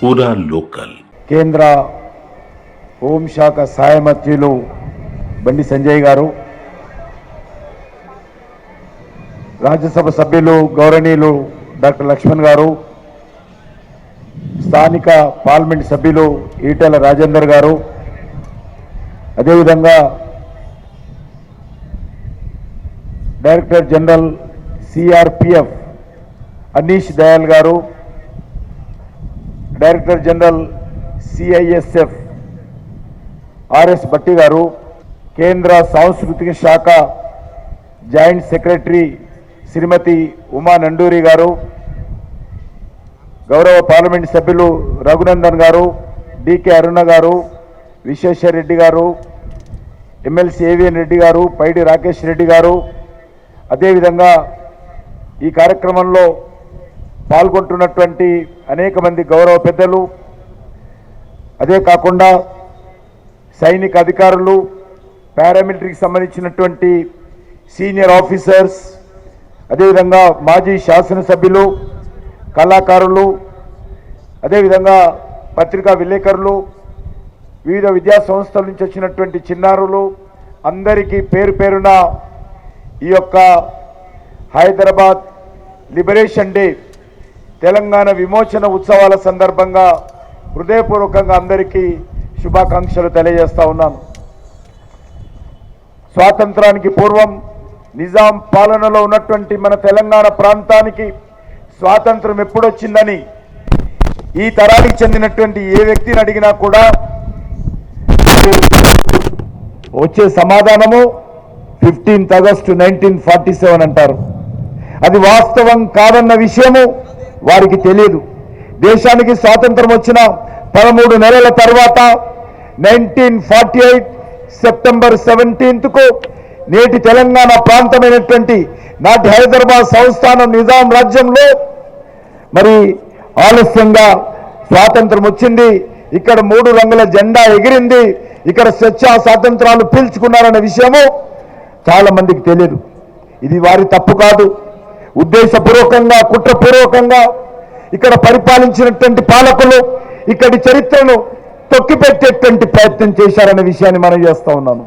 పూరా లోకల్. కేంద్ర హోంశాఖ సహాయ మంత్రులు బండి సంజయ్ గారు, రాజ్యసభ సభ్యులు గౌరవనీయులు డాక్టర్ లక్ష్మణ్ గారు, స్థానిక పార్లమెంట్ సభ్యులు ఈటెల రాజేందర్ గారు, అదేవిధంగా director general CRPF Anish Dayal గారు, director general CISF RS Bhatti గారు, కేంద్ర సాంస్కృతిక శాఖ జాయింట్ సెక్రటరీ శ్రీమతి ఉమా నండూరి గారు, గౌరవ పార్లమెంట్ సభ్యులు రఘునందన్ గారు, డికే అరుణ గారు, విశ్వేశ్వర్ రెడ్డి గారు, ఎమ్మెల్సీ ఏవిఎన్ రెడ్డి గారు, పైడి రాకేష్ రెడ్డి గారు, అదేవిధంగా ఈ కార్యక్రమంలో పాల్గొంటున్నటువంటి అనేక మంది గౌరవ పెద్దలు, అదే కాకుండా సైనిక అధికారులు, పారామిలిటరీకి సంబంధించినటువంటి సీనియర్ ఆఫీసర్స్, అదేవిధంగా మాజీ శాసనసభ్యులు, కళాకారులు, అదేవిధంగా పత్రికా విలేకరులు, వివిధ విద్యా సంస్థల నుంచి వచ్చినటువంటి చిన్నారులు అందరికీ పేరు పేరున ఈ యొక్క హైదరాబాద్ లిబరేషన్ డే తెలంగాణ విమోచన ఉత్సవాల సందర్భంగా హృదయపూర్వకంగా అందరికీ శుభాకాంక్షలు తెలియజేస్తా ఉన్నాను. స్వాతంత్రానికి పూర్వం నిజాం పాలనలో ఉన్నటువంటి మన తెలంగాణ ప్రాంతానికి స్వాతంత్రం ఎప్పుడొచ్చిందని ఈ తరానికి చెందినటువంటి ఏ వ్యక్తిని అడిగినా కూడా వచ్చే సమాధానము 15th August 1947 అంటారు. అది వాస్తవం కాదన్న విషయము వారికి తెలియదు. దేశానికి స్వాతంత్రం వచ్చిన 13 నెలల తర్వాత 1948 సెప్టెంబర్ 17కు నేటి తెలంగాణ ప్రాంతమైనటువంటి నాటి హైదరాబాద్ సంస్థానం నిజాం రాజ్యంలో మరి ఆలస్యంగా స్వాతంత్రం వచ్చింది. ఇక్కడ 3 రంగుల జెండా ఎగిరింది. ఇక్కడ స్వాతంత్రాలు పీల్చుకున్నారన్న విషయము చాలా మందికి తెలియదు. ఇది వారి తప్పు కాదు. ఉద్దేశపూర్వకంగా కుట్రపూర్వకంగా ఇక్కడ పరిపాలించినటువంటి పాలకులు ఇక్కడి చరిత్రను తొక్కిపెట్టేటువంటి ప్రయత్నం చేశారనే విషయాన్ని మనం చేస్తూ ఉన్నాను.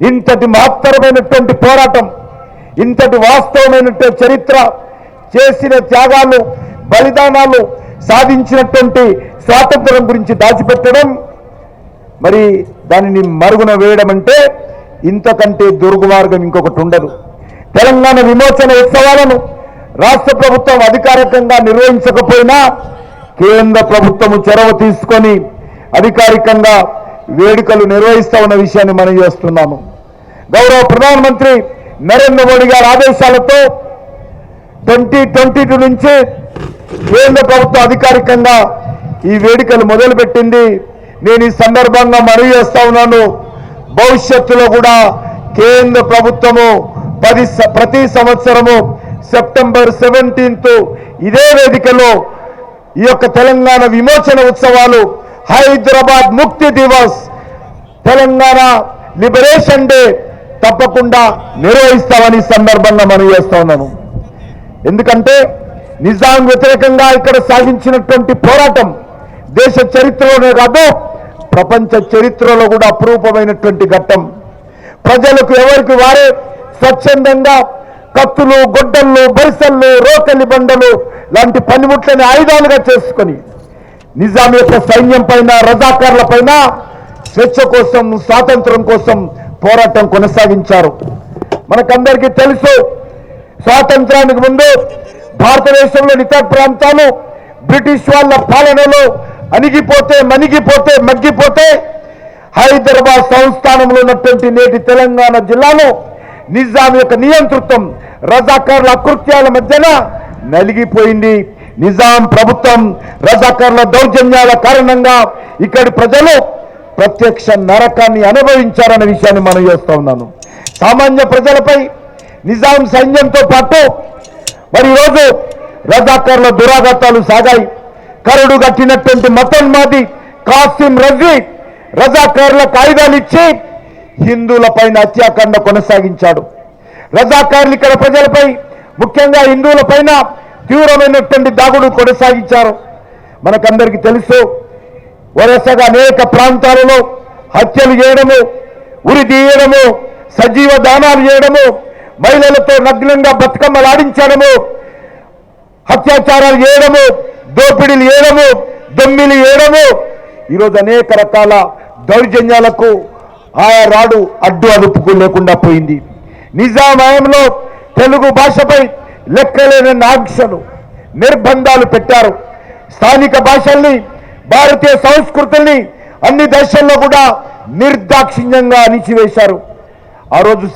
ఇంతటి మహత్తరమైనటువంటి పోరాటం, ఇంతటి వాస్తవమైనటువంటి చరిత్ర, చేసిన త్యాగాలు, బలిదానాలు, సాధించినటువంటి స్వాతంత్రం గురించి దాచిపెట్టడం, మరి దానిని మరుగున వేయడం అంటే ఇంతకంటే దుర్మార్గం ఇంకొకటి ఉండదు. తెలంగాణ విమోచన ఉత్సవాలను రాష్ట్ర ప్రభుత్వం అధికారికంగా నిర్వహించకపోయినా కేంద్ర ప్రభుత్వము చొరవ తీసుకొని అధికారికంగా వేడుకలు నిర్వహిస్తా ఉన్న విషయాన్ని మనం చేస్తున్నాము. గౌరవ ప్రధానమంత్రి నరేంద్ర మోడీ గారి ఆదేశాలతో 2022 నుంచి కేంద్ర ప్రభుత్వం అధికారికంగా ఈ వేడుకలు మొదలుపెట్టింది. నేను ఈ సందర్భంగా మనవి చేస్తా ఉన్నాను, భవిష్యత్తులో కూడా కేంద్ర ప్రభుత్వము ప్రతి సంవత్సరము సెప్టెంబర్ 17th ఇదే వేదికలో ఈ యొక్క తెలంగాణ విమోచన ఉత్సవాలు, హైదరాబాద్ ముక్తి దివస్, తెలంగాణ లిబరేషన్ డే తప్పకుండా నిర్వహిస్తామని సందర్భంగా మనం చేస్తా ఉన్నాను. ఎందుకంటే నిజాం వ్యతిరేకంగా ఇక్కడ సాగించినటువంటి పోరాటం దేశ చరిత్రలోనే కాదు ప్రపంచ చరిత్రలో కూడా అపురూపమైనటువంటి ఘట్టం. ప్రజలకు ఎవరికి వారే స్వచ్ఛందంగా కత్తులు, గొడ్డళ్ళు, బరిసెళ్ళు, రోకలి బండలు లాంటి పనిముట్లని ఆయుధాలుగా చేసుకొని నిజాం యొక్క సైన్యం పైన, రజాకార్ల పైన స్వేచ్ఛ కోసం, స్వాతంత్రం కోసం పోరాటం కొనసాగించారు. మనకందరికీ తెలుసు, స్వాతంత్రానికి ముందు భారతదేశంలోని ఇతర ప్రాంతాలు బ్రిటిష్ వాళ్ళ పాలనలో అణిగిపోతే, మగ్గిపోతే హైదరాబాద్ సంస్థానంలో ఉన్నటువంటి నేటి తెలంగాణ జిల్లాలో నిజాం యొక్క నియంతృత్వం, రజాకార్ల అకృత్యాల మధ్యన నలిగిపోయింది. నిజాం ప్రభుత్వం రజాకార్ల దౌర్జన్యాల కారణంగా ఇక్కడి ప్రజలు ప్రత్యక్ష నరకాన్ని అనుభవించారనే విషయాన్ని మనం చేస్తూ ఉన్నాను. సామాన్య ప్రజలపై నిజాం సైన్యంతో పాటు మరి ఈరోజు రజాకార్ల దురాఘాతాలు సాగాయి. కరుడు కట్టినటువంటి మతోన్మాది కాసిం రజీ రజాకార్లకు ఆయుధాలు ఇచ్చి హిందువులపైన హత్యాకాండ కొనసాగించాడు. రజాకార్లు ఇక్కడ ప్రజలపై, ముఖ్యంగా హిందువులపైన తీవ్రమైనటువంటి దాగుడు కొనసాగించారు. మనకందరికీ తెలుసు, వరుసగా అనేక ప్రాంతాలలో హత్యలు చేయడము, ఉరి తీయడము, సజీవ దానాలు చేయడము, మహిళలతో నగ్నంగా బతుకమ్మలు ఆడించడము, అత్యాచారాలు చేయడము, దోపిడీలు చేయడము, దొమ్మిలు చేయడము, ఈరోజు అనేక రకాల దౌర్జన్యాలకు ఆయా రాడు అడ్డు అదుపుకు లేకుండా పోయింది. నిజామాయంలో తెలుగు భాషపై లెక్కలేని ఆంక్షలు, నిర్బంధాలు పెట్టారు. స్థానిక భాషల్ని, భారతీయ సంస్కృతుల్ని అన్ని దేశాల్లో కూడా నిర్దాక్షిణ్యంగా అణిచివేశారు. ఆ రోజు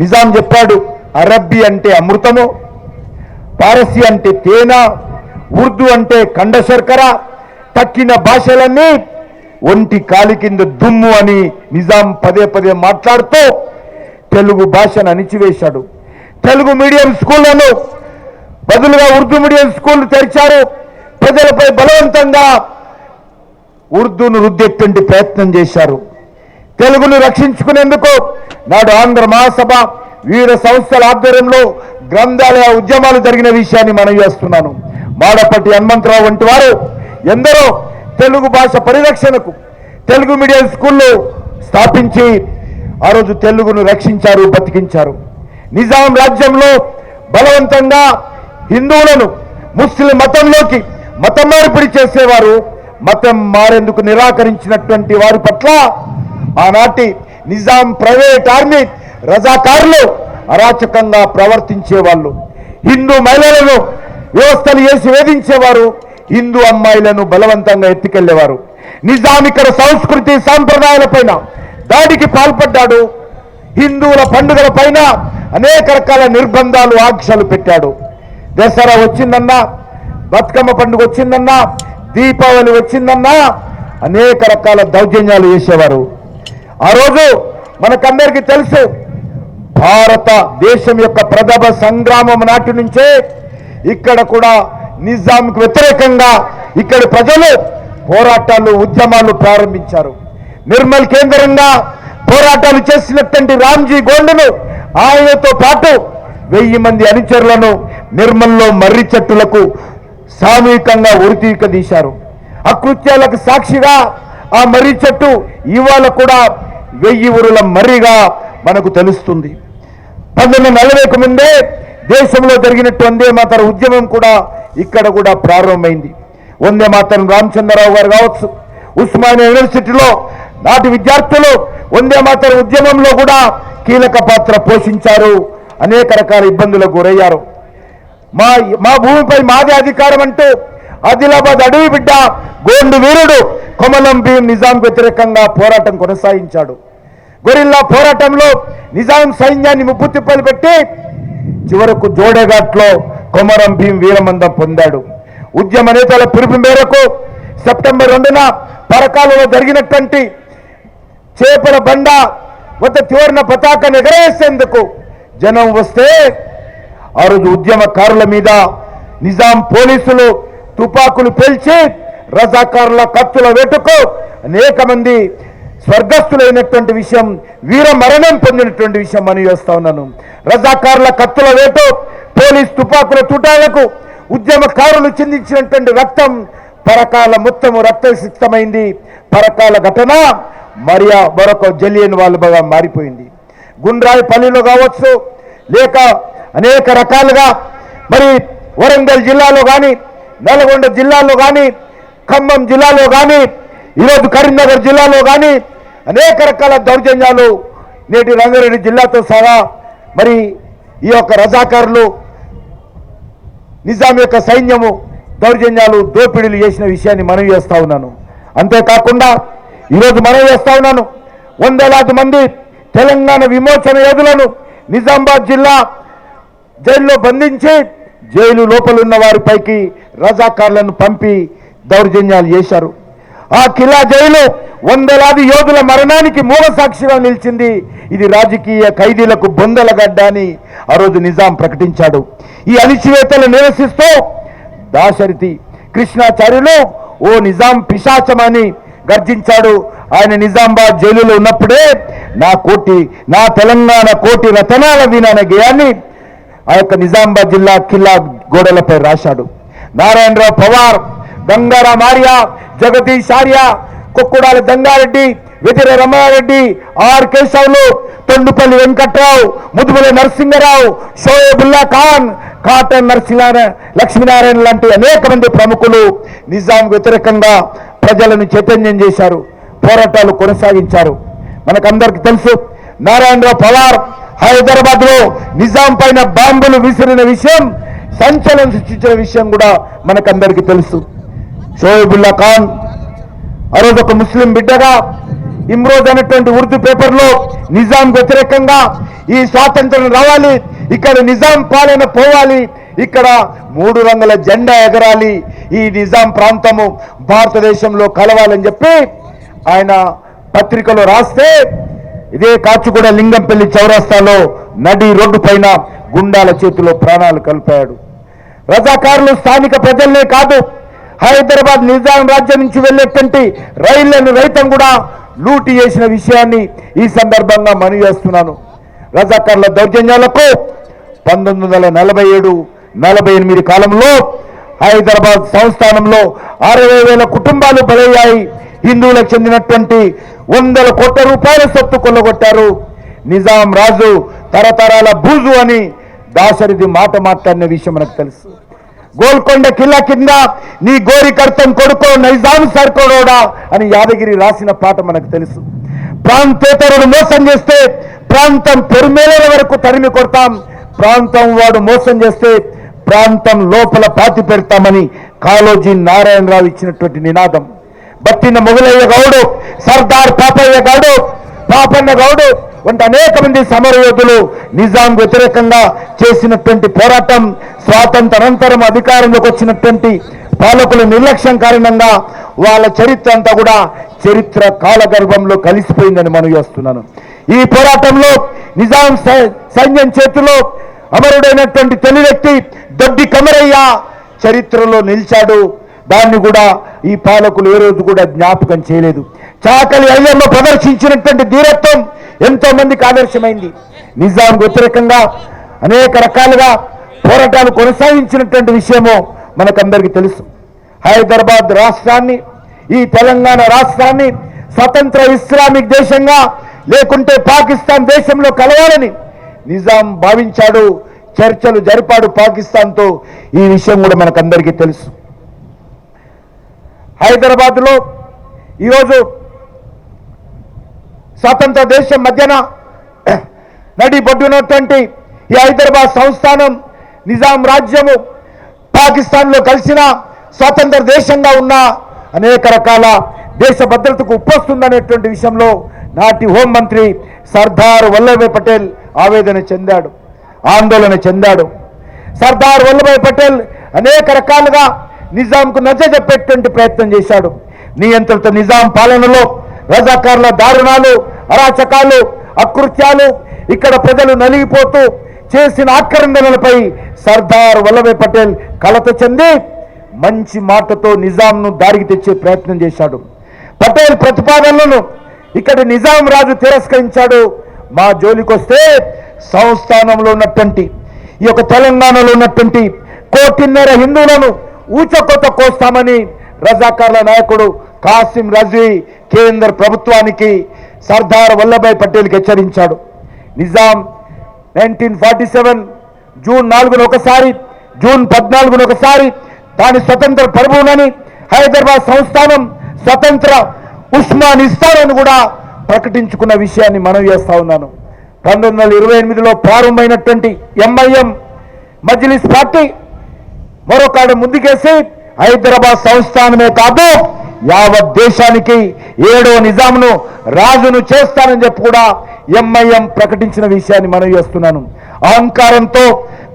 నిజాం చెప్పాడు, అరబ్బీ అంటే అమృతము, పారసీ అంటే తేనె, ఉర్దూ అంటే కండ శర్కర, తక్కిన భాషలన్నీ ఒంటి కాలి కింద దుమ్ము అని నిజాం పదే పదే మాట్లాడుతూ తెలుగు భాషను అణిచివేశాడు. తెలుగు మీడియం స్కూళ్లను బదులుగా ఉర్దూ మీడియం స్కూళ్లు తెరిచారు. ప్రజలపై బలవంతంగా ఉర్దూను రుద్దెట్టే ప్రయత్నం చేశారు. తెలుగును రక్షించుకునేందుకు నాడు ఆంధ్ర మహాసభ వివిధ సంస్థల ఆధ్వర్యంలో గ్రంథాలయ ఉద్యమాలు జరిగిన విషయాన్ని మనం చేస్తున్నాను. మాడపట్టి హనుమంతరావు వంటి వారు ఎందరో తెలుగు భాష పరిరక్షణకు తెలుగు మీడియం స్కూళ్ళు స్థాపించి ఆ రోజు తెలుగును రక్షించారు, బతికించారు. నిజాం రాజ్యంలో బలవంతంగా హిందువులను ముస్లిం మతంలోకి మతం మార్పిడి చేసేవారు. మతం మారేందుకు నిరాకరించినటువంటి వారి పట్ల ఆనాటి నిజాం ప్రైవేట్ ఆర్మీ రజాకారులు అరాచకంగా ప్రవర్తించేవాళ్ళు. హిందూ మహిళలను వ్యవస్థలు చేసి వేధించేవారు. హిందూ అమ్మాయిలను బలవంతంగా ఎత్తుకెళ్లేవారు. నిజాం ఇక్కడ సంస్కృతి సాంప్రదాయాలపైన దాడికి పాల్పడ్డాడు. హిందువుల పండుగల పైన అనేక రకాల నిర్బంధాలు, ఆంక్షలు పెట్టాడు. దసరా వచ్చిందన్నా, బతుకమ్మ పండుగ వచ్చిందన్నా, దీపావళి వచ్చిందన్నా అనేక రకాల దౌర్జన్యాలు చేసేవారు. ఆ రోజు మనకందరికీ తెలుసు, భారతదేశం యొక్క ప్రథమ సంగ్రామం నాటి నుంచే ఇక్కడ కూడా నిజాంకు వ్యతిరేకంగా ఇక్కడి ప్రజలు పోరాటాలు, ఉద్యమాలు ప్రారంభించారు. నిర్మల్ కేంద్రంగా పోరాటాలు చేసినటువంటి రామ్జీ గోండును, ఆయనతో పాటు 1000 మంది అనుచరులను నిర్మల్లో మర్రి చెట్టులకు సామూహికంగా ఉరితీయదీశారు. అకృత్యాలకు సాక్షిగా ఆ మర్రి చెట్టు ఇవాళ కూడా 1000 ఉరుల మర్రిగా మనకు తెలుస్తుంది. 1940కు ముందే దేశంలో జరిగినట్టు వందే మాతర ఉద్యమం కూడా ఇక్కడ కూడా ప్రారంభమైంది. వందే మాతరం రామచంద్రరావు గారు కావచ్చు, ఉస్మానియా యూనివర్సిటీలో నాటి విద్యార్థులు వందే మాతర ఉద్యమంలో కూడా కీలక పాత్ర పోషించారు. అనేక రకాల ఇబ్బందులకు గురయ్యారు. మా భూమిపై మాదే అధికారం అంటూ ఆదిలాబాద్ అడవి బిడ్డ గోండు వీరుడు కొమలం భీం నిజాం వ్యతిరేకంగా పోరాటం కొనసాగించాడు. గొరిల్లా పోరాటంలో నిజాం సైన్యాన్ని ముప్పు తిప్పలు పెట్టి చివరకు జోడేఘాట్లో కొమరం భీం వీరమందం పొందాడు. ఉద్యమ నేతల పిలుపు మేరకు సెప్టెంబర్ 2న పరకాలలో జరిగినటువంటి చేపల బండ వద్ద త్రివర్ణ పతాకాన్ని ఎగరేసేందుకు జనం వస్తే ఆ రోజు ఉద్యమకారుల మీద నిజాం పోలీసులు తుపాకులు పేల్చి రజాకారుల కత్తుల వేటుకు అనేక మంది స్వర్గస్థులైనటువంటి విషయం, వీర మరణం పొందినటువంటి విషయం మనం చేస్తా ఉన్నాను. రజాకారుల కత్తుల వేటు, పోలీస్ తుపాకుల తుటాలకు ఉద్యమకారులు చిందించినటువంటి రక్తం పరకాల మొత్తము రక్తసిక్తమైంది. పరకాల ఘటన మరియా మరొక జలియన్ వాలాబాగ్గా మారిపోయింది. గుండ్రాయిపల్లిలో కావచ్చు, లేక అనేక రకాలుగా మరి వరంగల్ జిల్లాలో కానీ, నల్గొండ జిల్లాలో కానీ, ఖమ్మం జిల్లాలో కానీ, ఈరోజు కరీంనగర్ జిల్లాలో కానీ అనేక రకాల దౌర్జన్యాలు నేటి రంగారెడ్డి జిల్లాతో సహా మరి ఈ యొక్క రజాకారులు నిజాం యొక్క సైన్యము దౌర్జన్యాలు, దోపిడీలు చేసిన విషయాన్ని మనం చేస్తా ఉన్నాను. అంతేకాకుండా ఈరోజు మనం చేస్తా ఉన్నాను, వందలాది మంది తెలంగాణ విమోచన యోధులను నిజామాబాద్ జిల్లా జైల్లో బంధించి జైలు లోపల ఉన్న వారిపైకి రజాకారులను పంపి దౌర్జన్యాలు చేశారు. ఆ కిలా జైలు వందలాది యోధుల మరణానికి మూల సాక్షిగా నిలిచింది. ఇది రాజకీయ ఖైదీలకు బొందలగడ్డ అని ఆ రోజు నిజాం ప్రకటించాడు. ఈ అణిచివేతలు నిరసిస్తూ దాశరథి కృష్ణాచార్యులు ఓ నిజాం పిశాచమని గర్జించాడు. ఆయన నిజామాబాద్ జైలులో ఉన్నప్పుడే నా తెలంగాణ కోటి రతనాల వీణ అనే గేయాన్ని ఆ యొక్క నిజామాబాద్ జిల్లా కిల్లా గోడలపై రాశాడు. నారాయణరావు పవార్ గంగారాం ఆర్య, జగదీష్ ఆర్య, కొక్కుడాల దంగారెడ్డి, వెదిర రమణారెడ్డి, ఆర్ కేశవులు, తొండుపల్లి వెంకట్రావు, ముదుముల నరసింహరావు, షోయబుల్లా ఖాన్, కాటన్ లక్ష్మీనారాయణ లాంటి అనేక మంది ప్రముఖులు నిజాం వ్యతిరేకంగా ప్రజలను చైతన్యం చేశారు, పోరాటాలు కొనసాగించారు. మనకందరికి తెలుసు, నారాయణరావు పవార్ హైదరాబాద్ లో నిజాం పైన బాంబులు విసిరిన విషయం, సంచలనం సృష్టించిన విషయం కూడా మనకందరికి తెలుసు. షోయబుల్లా ఖాన్ ఆ రోజు ఒక ముస్లిం బిడ్డగా ఇమ్రోజ్ అనేటువంటి ఉర్దూ పేపర్లో నిజాం వ్యతిరేకంగా ఈ స్వాతంత్రం రావాలి, ఇక్కడ నిజాం పాలన పోవాలి, ఇక్కడ 3 రంగుల జెండా ఎగరాలి, ఈ నిజాం ప్రాంతము భారతదేశంలో కలవాలని చెప్పి ఆయన పత్రికలో రాస్తే, ఇదే కాచిగూడ లింగంపల్లి చౌరస్తాలో నడి రోడ్డు పైన గుండాల చేతిలో ప్రాణాలు కలిపాడు. రజాకారులు స్థానిక ప్రజల్నే కాదు, హైదరాబాద్ నిజాం రాజ్యం నుంచి వెళ్ళేటువంటి రైళ్లను రైతం కూడా లూటి చేసిన విషయాన్ని ఈ సందర్భంగా మనవి చేస్తున్నాను. రజాకారుల దౌర్జన్యాలకు 1947-48 కాలంలో హైదరాబాద్ సంస్థానంలో 60,000 కుటుంబాలు బలయ్యాయి. హిందువులకు చెందినటువంటి 100 కోట్ల రూపాయల సొత్తు కొల్లగొట్టారు. నిజాం రాజు తరతరాల బూజు అని దాశరథి మాట మాట్లాడిన విషయం మనకు తెలుసు. గోల్కొండ కిల్లా కింద నీ గోరికర్తం కొడుకో నైజాం సర్కోడోడా అని యాదగిరి రాసిన పాట మనకు తెలుసు. ప్రాంతేతరుడు మోసం చేస్తే ప్రాంతం పెరుమేల వరకు తరిమి కొడతాం, ప్రాంతం వాడు మోసం చేస్తే ప్రాంతం లోపల పాతి పెడతామని కాళోజీ నారాయణరావు ఇచ్చినటువంటి నినాదం. బత్తిన మొగలయ్య గౌడు, సర్దార్ పాపయ్య గౌడు, పాపన్న గౌడు వంటి అనేక మంది సమరయోధులు నిజాం వ్యతిరేకంగా చేసినటువంటి పోరాటం, స్వాతంత్రానంతరం అధికారంలోకి వచ్చినటువంటి పాలకుల నిర్లక్ష్యం కారణంగా వాళ్ళ చరిత్ర అంతా కూడా చరిత్ర కాలగర్భంలో కలిసిపోయిందని మనం చేస్తున్నాను. ఈ పోరాటంలో నిజాం సైన్యం చేతిలో అమరుడైనటువంటి తొలి వ్యక్తి దొడ్డి కమరయ్య చరిత్రలో నిలిచాడు. దాన్ని కూడా ఈ పాలకులు ఏ రోజు కూడా జ్ఞాపకం చేయలేదు. చాకలి అయ్యమ్మ ప్రదర్శించినటువంటి ధీరత్వం ఎంతో మందికి ఆదర్శమైంది. నిజాం వ్యతిరేకంగా అనేక రకాలుగా పోరాటాలు కొనసాగించినటువంటి విషయమో మనకందరికీ తెలుసు. హైదరాబాద్ రాష్ట్రాన్ని, ఈ తెలంగాణ రాష్ట్రాన్ని స్వతంత్ర ఇస్లామిక్ దేశంగా లేకుంటే పాకిస్తాన్ దేశంలో కలవాలని నిజాం భావించాడు. చర్చలు జరిపాడు పాకిస్తాన్తో. ఈ విషయం కూడా మనకందరికీ తెలుసు. హైదరాబాద్లో ఈరోజు స్వతంత్ర దేశం మధ్యన నడి బొడ్డునటువంటి ఈ హైదరాబాద్ సంస్థానం నిజాం రాజ్యము పాకిస్తాన్లో కలిసిన స్వతంత్ర దేశంగా ఉన్న అనేక రకాల దేశ భద్రతకు ఉప్పొస్తుందనేటువంటి విషయంలో నాటి హోంమంత్రి సర్దార్ వల్లభాయ్ పటేల్ ఆవేదన చెందాడు, ఆందోళన చెందాడు. సర్దార్ వల్లభాయ్ పటేల్ అనేక రకాలుగా నిజాంకు నచ్చజెప్పేటువంటి ప్రయత్నం చేశాడు. నియంత్రిత నిజాం పాలనలో రజాకారుల దారుణాలు, అరాచకాలు, అకృత్యాలు, ఇక్కడ ప్రజలు నలిగిపోతూ చేసిన ఆక్రందనలపై సర్దార్ వల్లభాయ్ పటేల్ కలత చెంది మంచి మాటతో నిజాంను దారికి తెచ్చే ప్రయత్నం చేశాడు. పటేల్ ప్రతిపాదనలను ఇక్కడ నిజాం రాజు తిరస్కరించాడు. మా జోలికొస్తే సంస్థానంలో ఉన్నటువంటి ఈ యొక్క తెలంగాణలో ఉన్నటువంటి 1.5 కోటి హిందువులను ఊచకొత కోస్తామని రజాకార్ల నాయకుడు కాసిం రజ్వీ కేంద్ర ప్రభుత్వానికి సర్దార్ వల్లభాయ్ పటేల్కి హెచ్చరించాడు. నిజాం 1947 జూన్ 4న ఒకసారి, జూన్ 14న ఒకసారి దాని స్వతంత్ర పర్వునని హైదరాబాద్ సంస్థానం స్వతంత్ర ఉస్మానిస్తానని కూడా ప్రకటించుకున్న విషయాన్ని మనవి చేస్తా ఉన్నాను. 1928లో ప్రారంభమైనటువంటి ఎంఐఎం మజ్లిస్ పార్టీ మరొక ముందుకేసి హైదరాబాద్ సంస్థానమే కాదు యావత్ దేశానికి 7వ నిజాంను రాజును చేస్తానని చెప్పి కూడా ఎంఐఎం ప్రకటించిన విషయాన్ని మనం చేస్తున్నాను. అహంకారంతో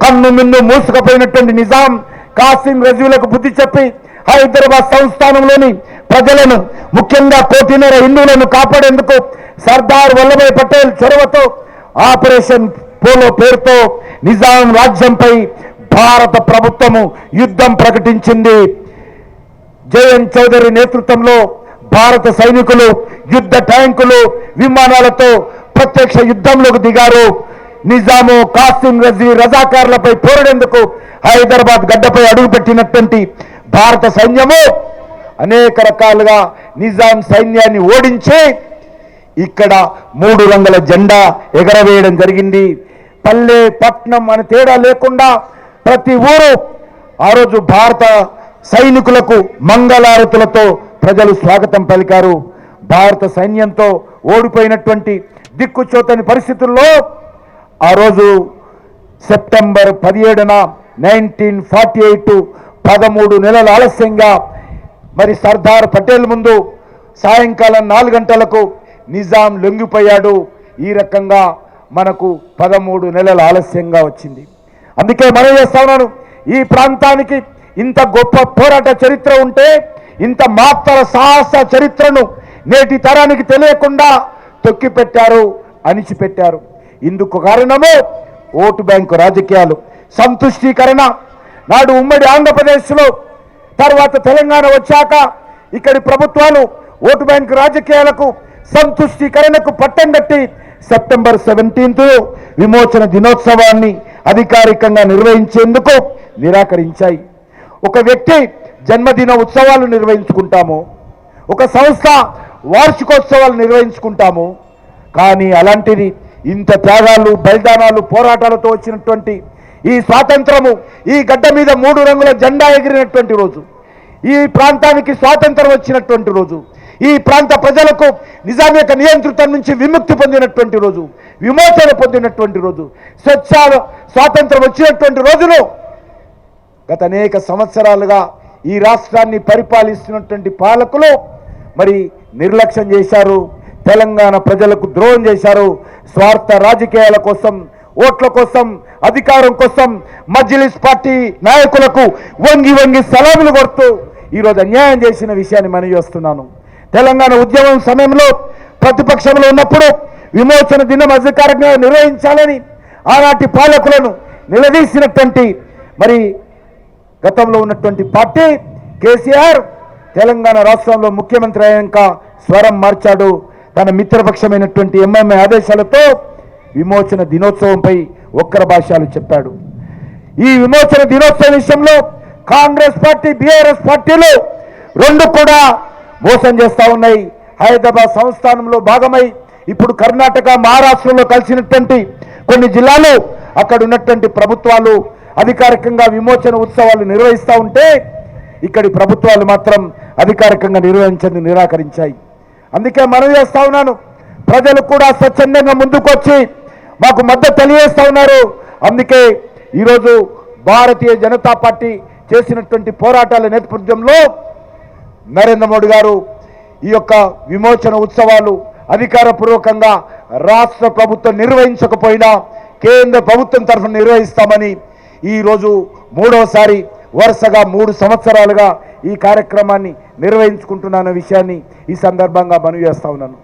కన్ను మిన్ను మూసుకుపోయినటువంటి నిజాం కాసిం రజీవులకు బుద్ధి చెప్పి హైదరాబాద్ సంస్థానంలోని ప్రజలను, ముఖ్యంగా 1.5 కోటి హిందువులను కాపాడేందుకు సర్దార్ వల్లభాయ్ పటేల్ చొరవతో ఆపరేషన్ పోలో పేరుతో నిజాం రాజ్యంపై భారత ప్రభుత్వము యుద్ధం ప్రకటించింది. జయన్ చౌదరి నేతృత్వంలో భారత సైనికులు యుద్ధ ట్యాంకులు, విమానాలతో ప్రత్యక్ష యుద్ధంలోకి దిగారు. నిజాము కాసిం రజీ రజాకార్లపై పోరాడేందుకు హైదరాబాద్ గడ్డపై అడుగుపెట్టినటువంటి భారత సైన్యము అనేక రకాలుగా నిజాం సైన్యాన్ని ఓడించి ఇక్కడ 3 రంగుల జెండా ఎగరవేయడం జరిగింది. పల్లె పట్నం అని తేడా లేకుండా ప్రతి ఊరు ఆ రోజు భారత సైనికులకు మంగళారతులతో ప్రజలు స్వాగతం పలికారు. భారత సైన్యంతో ఓడిపోయినటువంటి దిక్కుచోతని పరిస్థితుల్లో ఆ రోజు సెప్టెంబర్ 17న 1948 13 నెలల ఆలస్యంగా మరి సర్దార్ పటేల్ ముందు సాయంకాలం 4 గంటలకు నిజాం లొంగిపోయాడు. ఈ రకంగా మనకు 13 నెలల ఆలస్యంగా వచ్చింది. అందుకే మనం చేస్తా ఉన్నాను, ఈ ప్రాంతానికి ఇంత గొప్ప పోరాట చరిత్ర ఉంటే ఇంత మాత్ర సాహస చరిత్రను నేటి తరానికి తెలియకుండా తొక్కిపెట్టారు, అణిచిపెట్టారు. ఇందుకు కారణము ఓటు బ్యాంకు రాజకీయాలు, సంతుష్టీకరణ. నాడు ఉమ్మడి ఆంధ్రప్రదేశ్లో తర్వాత తెలంగాణ వచ్చాక ఇక్కడి ప్రభుత్వాలు ఓటు బ్యాంకు రాజకీయాలకు సంతుష్టీకరణకు పట్టం కట్టి సెప్టెంబర్ 17th విమోచన దినోత్సవాన్ని అధికారికంగా నిర్వహించేందుకు నిరాకరించాయి. ఒక వ్యక్తి జన్మదిన ఉత్సవాలు నిర్వహించుకుంటాము, ఒక సంస్థ వార్షికోత్సవాలు నిర్వహించుకుంటాము. కానీ అలాంటిది ఇంత త్యాగాలు, బలిదానాలు, పోరాటాలతో వచ్చినటువంటి ఈ స్వాతంత్రము, ఈ గడ్డ మీద 3 రంగుల జెండా ఎగిరినటువంటి రోజు, ఈ ప్రాంతానికి స్వాతంత్రం వచ్చినటువంటి రోజు, ఈ ప్రాంత ప్రజలకు నిజాం యొక్క నియంత్రితం నుంచి విముక్తి పొందినటువంటి రోజు, విమోచన పొందినటువంటి రోజు, స్వాతంత్రం వచ్చినటువంటి రోజును గత అనేక సంవత్సరాలుగా ఈ రాష్ట్రాన్ని పరిపాలిస్తున్నటువంటి పాలకులు మరి నిర్లక్ష్యం చేశారు. తెలంగాణ ప్రజలకు ద్రోహం చేశారు. స్వార్థ రాజకీయాల కోసం, ఓట్ల కోసం, అధికారం కోసం మజ్లిస్ పార్టీ నాయకులకు వంగి వంగి సలాములు కొడుతూ ఈరోజు అన్యాయం చేసిన విషయాన్ని మనం చేస్తున్నాను. తెలంగాణ ఉద్యమం సమయంలో ప్రతిపక్షంలో ఉన్నప్పుడు విమోచన దినం అధికారికంగా నిర్వహించాలని ఆనాటి పాలకులను నిలదీసినటువంటి మరి గతంలో ఉన్నటువంటి పార్టీ కేసీఆర్ తెలంగాణ రాష్ట్రంలో ముఖ్యమంత్రి అయ్యాక స్వరం మార్చాడు. తన మిత్రపక్షమైనటువంటి ఎంఐఎం ఆదేశాలతో విమోచన దినోత్సవంపై ఒక్కర భాషలు చెప్పాడు. ఈ విమోచన దినోత్సవం విషయంలో కాంగ్రెస్ పార్టీ, బీఆర్ఎస్ పార్టీలు రెండు కూడా మోసం చేస్తూ ఉన్నాయి. హైదరాబాద్ సంస్థానంలో భాగమై ఇప్పుడు కర్ణాటక, మహారాష్ట్రలో కలిసినటువంటి కొన్ని జిల్లాలు అక్కడ ఉన్నటువంటి ప్రభుత్వాలు అధికారికంగా విమోచన ఉత్సవాలు నిర్వహిస్తూ ఉంటే ఇక్కడి ప్రభుత్వాలు మాత్రం అధికారికంగా నిర్వహించని నిరాకరించాయి. అందుకే మనం చేస్తా ఉన్నాను, ప్రజలు కూడా స్వచ్ఛందంగా ముందుకొచ్చి మాకు మద్దతు తెలియజేస్తా ఉన్నారు. అందుకే ఈరోజు భారతీయ జనతా పార్టీ చేసినటువంటి పోరాటాల నేపథ్యంలో నరేంద్ర మోడీ గారు ఈ యొక్క విమోచన ఉత్సవాలు అధికారపూర్వకంగా రాష్ట్ర ప్రభుత్వం నిర్వహించకపోయినా కేంద్ర ప్రభుత్వం తరఫున నిర్వహిస్తామని ఈరోజు 3వసారి వరుసగా 3 సంవత్సరాలుగా ఈ కార్యక్రమాన్ని నిర్వహించుకుంటున్న విషయాన్ని ఈ సందర్భంగా మనవి చేస్తా ఉన్నాను.